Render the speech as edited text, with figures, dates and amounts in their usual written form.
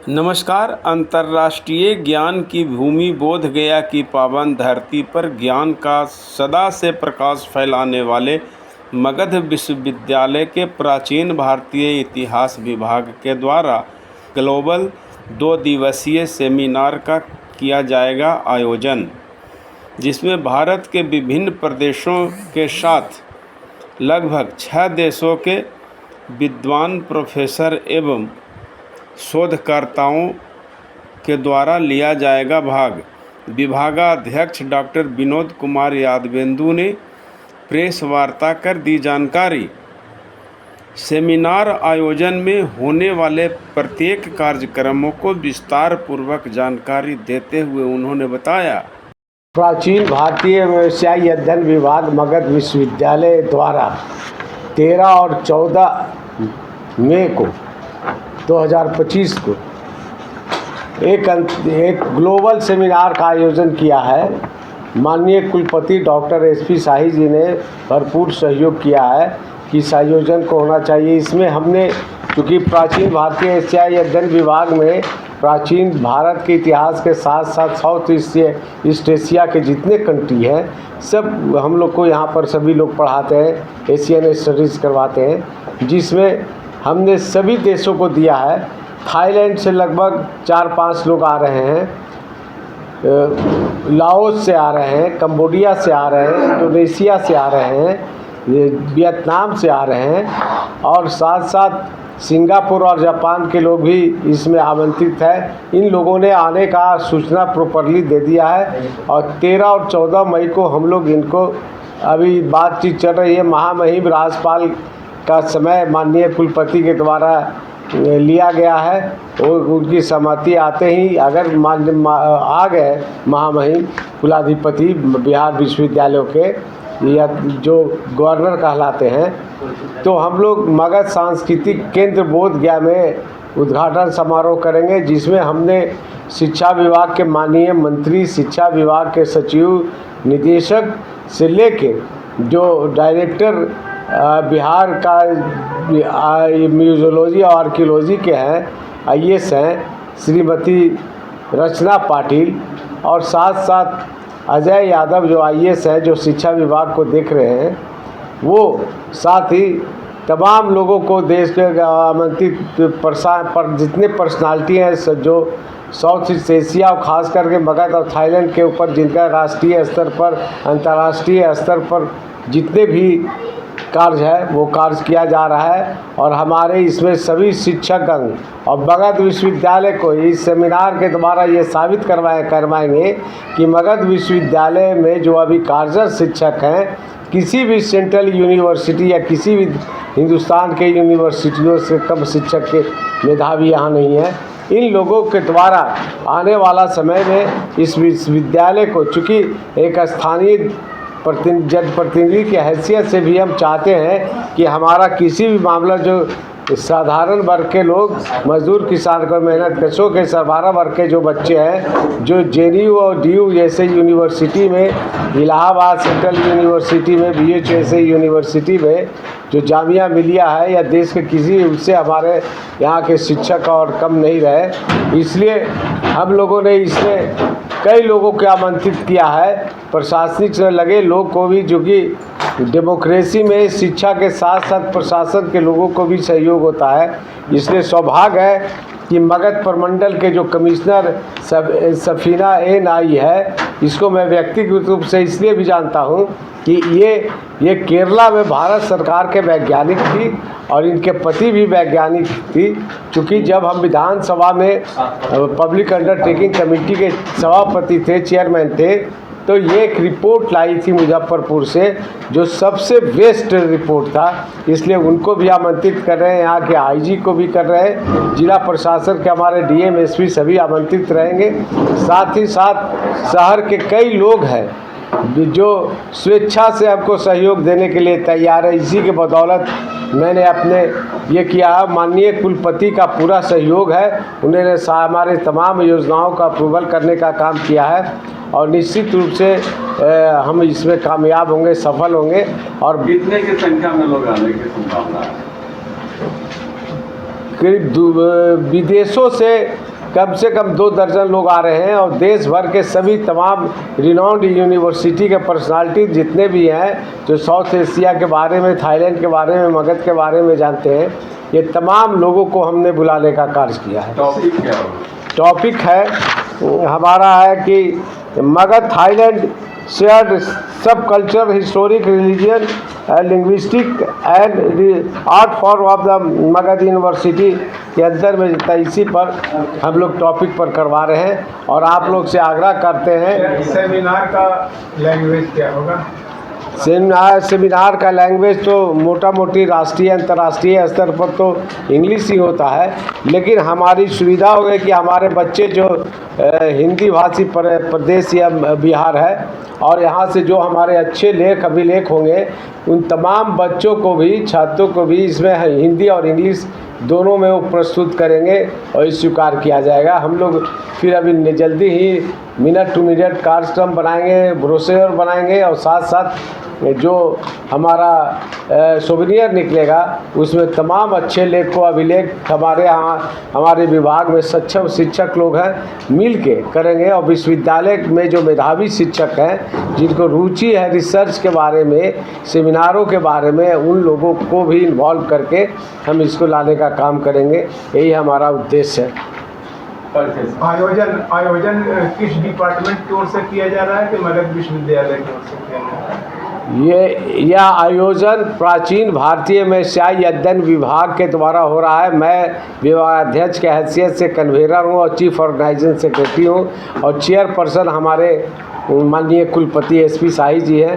नमस्कार। अंतर्राष्ट्रीय ज्ञान की भूमि बोध गया की पावन धरती पर ज्ञान का सदा से प्रकाश फैलाने वाले मगध विश्वविद्यालय के प्राचीन भारतीय इतिहास विभाग के द्वारा ग्लोबल 2 दिवसीय सेमिनार का किया जाएगा आयोजन, जिसमें भारत के विभिन्न प्रदेशों के साथ लगभग 6 देशों के विद्वान प्रोफेसर एवं शोधकर्ताओं के द्वारा लिया जाएगा भाग। विभागाध्यक्ष डॉक्टर विनोद कुमार यादवेंदु ने प्रेस वार्ता कर दी जानकारी। सेमिनार आयोजन में होने वाले प्रत्येक कार्यक्रमों को विस्तार पूर्वक जानकारी देते हुए उन्होंने बताया, प्राचीन भारतीय व्यवसायी अध्ययन विभाग मगध विश्वविद्यालय द्वारा 13 और 14 मई को 2025 को एक ग्लोबल सेमिनार का आयोजन किया है। माननीय कुलपति डॉक्टर एसपी शाही जी ने भरपूर सहयोग किया है कि इस आयोजन को होना चाहिए। इसमें हमने चूँकि प्राचीन भारतीय एशियाई अध्ययन विभाग में प्राचीन भारत के इतिहास के साथ साथ साउथ ईस्ट एशिया के जितने कंट्री हैं सब हम लोग को यहाँ पर सभी लोग पढ़ाते हैं, एशियन स्टडीज़ करवाते हैं, जिसमें हमने सभी देशों को दिया है। थाईलैंड से लगभग 4-5 लोग आ रहे हैं, लाओस से आ रहे हैं, कंबोडिया से आ रहे हैं, इंडोनेशिया से आ रहे हैं, वियतनाम से आ रहे हैं और साथ साथ सिंगापुर और जापान के लोग भी इसमें आमंत्रित हैं। इन लोगों ने आने का सूचना प्रॉपरली दे दिया है और 13 और 14 मई को हम लोग इनको अभी बातचीत चल रही है। महामहिम राज्यपाल का समय माननीय कुलपति के द्वारा लिया गया है और उनकी सहमति आते ही अगर आ गए महामहिम कुलाधिपति बिहार विश्वविद्यालयों के या जो गवर्नर कहलाते हैं, तो हम लोग मगध सांस्कृतिक केंद्र बोध गया में उद्घाटन समारोह करेंगे, जिसमें हमने शिक्षा विभाग के माननीय मंत्री, शिक्षा विभाग के सचिव, निदेशक से लेके जो डायरेक्टर बिहार का म्यूजियोलॉजी और आर्कियोलॉजी के हैं, IAS हैं श्रीमती रचना पाटिल, और साथ साथ अजय यादव जो IAS है जो शिक्षा विभाग को देख रहे हैं, वो साथ ही तमाम लोगों को देश के आमंत्रित पर जितने पर्सनालिटी हैं जो साउथ ईस्ट एशिया और ख़ास करके मगध और थाईलैंड के ऊपर जिनका राष्ट्रीय स्तर पर अंतर्राष्ट्रीय स्तर पर जितने भी कार्य है वो कार्य किया जा रहा है। और हमारे इसमें सभी शिक्षकगण और मगध विश्वविद्यालय को इस सेमिनार के द्वारा ये साबित करवाएंगे कि मगध विश्वविद्यालय में जो अभी कार्यरत शिक्षक हैं, किसी भी सेंट्रल यूनिवर्सिटी या किसी भी हिंदुस्तान के यूनिवर्सिटियों से कम शिक्षक के मेधावी यहाँ नहीं है। इन लोगों के द्वारा आने वाला समय में इस विश्वविद्यालय को, चूँकि एक स्थानीय जनप्रतिनिधि की हैसियत से भी हम चाहते हैं कि हमारा किसी भी मामला जो साधारण वर्ग के लोग, मजदूर किसान को, मेहनत कशों के सरबराह वर्ग के जो बच्चे हैं, जो JNU और DU जैसे यूनिवर्सिटी में, इलाहाबाद सेंट्रल यूनिवर्सिटी में, BH जैसे यूनिवर्सिटी में जो जामिया मिलिया है या देश के किसी, उससे हमारे यहाँ के शिक्षक और कम नहीं रहे। इसलिए हम लोगों ने इसमें कई लोगों को आमंत्रित किया है, प्रशासनिक से लगे लोग को भी, जो कि डेमोक्रेसी में शिक्षा के साथ साथ प्रशासन के लोगों को भी सहयोग होता है। इसलिए सौभाग्य है कि मगध प्रमंडल के जो कमिश्नर सफीना NI है, इसको मैं व्यक्तिगत रूप से इसलिए भी जानता हूँ कि ये केरला में भारत सरकार के वैज्ञानिक थी और इनके पति भी वैज्ञानिक थी। चूँकि जब हम विधानसभा में पब्लिक अंडरटेकिंग कमेटी के सभापति थे, चेयरमैन थे, तो ये एक रिपोर्ट लाई थी मुजफ्फरपुर से जो सबसे बेस्ट रिपोर्ट था। इसलिए उनको भी आमंत्रित कर रहे हैं, यहाँ के IG को भी कर रहे हैं, जिला प्रशासन के हमारे DM SP सभी आमंत्रित रहेंगे। साथ ही साथ शहर के कई लोग हैं जो स्वेच्छा से हमको सहयोग देने के लिए तैयार है। इसी के बदौलत मैंने अपने ये किया है। माननीय कुलपति का पूरा सहयोग है, उन्होंने हमारे तमाम योजनाओं का अप्रूवल करने का काम किया है और निश्चित रूप से हम इसमें कामयाब होंगे, सफल होंगे। और कितने की संख्या में लोग आने की संभावना है? करीब विदेशों से कम 2 दर्जन लोग आ रहे हैं और देश भर के सभी तमाम रिनाउंड यूनिवर्सिटी के पर्सनालिटी जितने भी हैं, जो साउथ एशिया के बारे में, थाईलैंड के बारे में, मगध के बारे में जानते हैं, ये तमाम लोगों को हमने बुलाने का कार्य किया है। टॉपिक क्या होगा? टॉपिक है हमारा है कि मगध थाईलैंड शेयर्ड सब culture, historic, religion, linguistic and art form of the Magadh university के अंदर में इसी पर हम लोग टॉपिक पर करवा रहे हैं और आप लोग से आग्रह करते हैं। सेमिनार का लैंग्वेज क्या होगा? सेमिनार का लैंग्वेज तो मोटा मोटी राष्ट्रीय अंतर्राष्ट्रीय स्तर पर तो इंग्लिश ही होता है, लेकिन हमारी सुविधा हो गई कि हमारे बच्चे जो हिंदी भाषी प्रदेश या बिहार है और यहाँ से जो हमारे अच्छे अभिलेख होंगे, उन तमाम बच्चों को भी, छात्रों को भी इसमें हिंदी और इंग्लिश दोनों में वो प्रस्तुत करेंगे और स्वीकार किया जाएगा। हम लोग फिर अभी जल्दी ही मिनट टू मिनट कार्यक्रम बनाएंगे, ब्रोशर बनाएंगे और साथ साथ जो हमारा सोवेनियर निकलेगा उसमें तमाम अच्छे लेख को अभिलेख हमारे यहाँ, हमारे विभाग में सक्षम शिक्षक लोग हैं, मिल के करेंगे और विश्वविद्यालय में जो मेधावी शिक्षक हैं, जिनको रुचि है रिसर्च के बारे में, सेमिनारों के बारे में, उन लोगों को भी इन्वॉल्व करके हम इसको लाने का काम करेंगे। यही हमारा उद्देश्य है। आयोजन किस डिपार्टमेंट की ओर से किया जा रहा है कि मगध विश्वविद्यालय की ओर से किया जा रहा है? यह आयोजन प्राचीन भारतीय व्यवसाय अध्ययन विभाग के द्वारा हो रहा है। मैं विभागाध्यक्ष के हैसियत से कन्वीनर हूँ और चीफ ऑर्गेनाइजिंग सेक्रेटरी हूँ और चेयरपर्सन हमारे माननीय कुलपति SP शाही जी हैं।